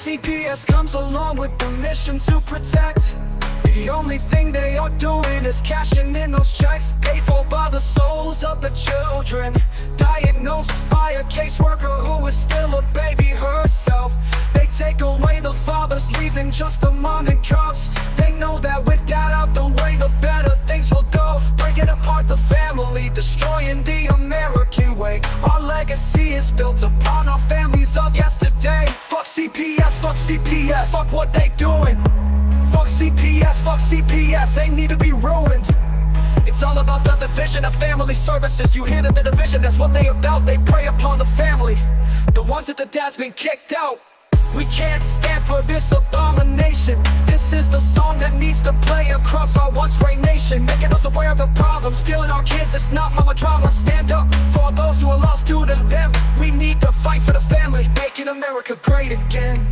CPS comes along with the mission to protect. The only thing they are doing is cashing in those checks, paid for by the souls of the children, diagnosed by a caseworker who is still a baby herself. They take away the fathers, leaving just the mom and cubs. They know that with dad out the way, the better things will go. Breaking apart the family, destroying the American way. Our legacy is built upon our families of yesterday. Fuck CPS, fuck what they doing. Fuck CPS, they need to be ruined. It's all about the division of family services. You hear that the division, that's what they about. They prey upon the family, the ones that the dad's been kicked out. We can't stand for this abomination. This is the song that needs to play across our once great nation, making us aware of the problem. Stealing our kids, it's not mama drama. Stand up for those who are lost to them. We need to fight for the family, making America great again.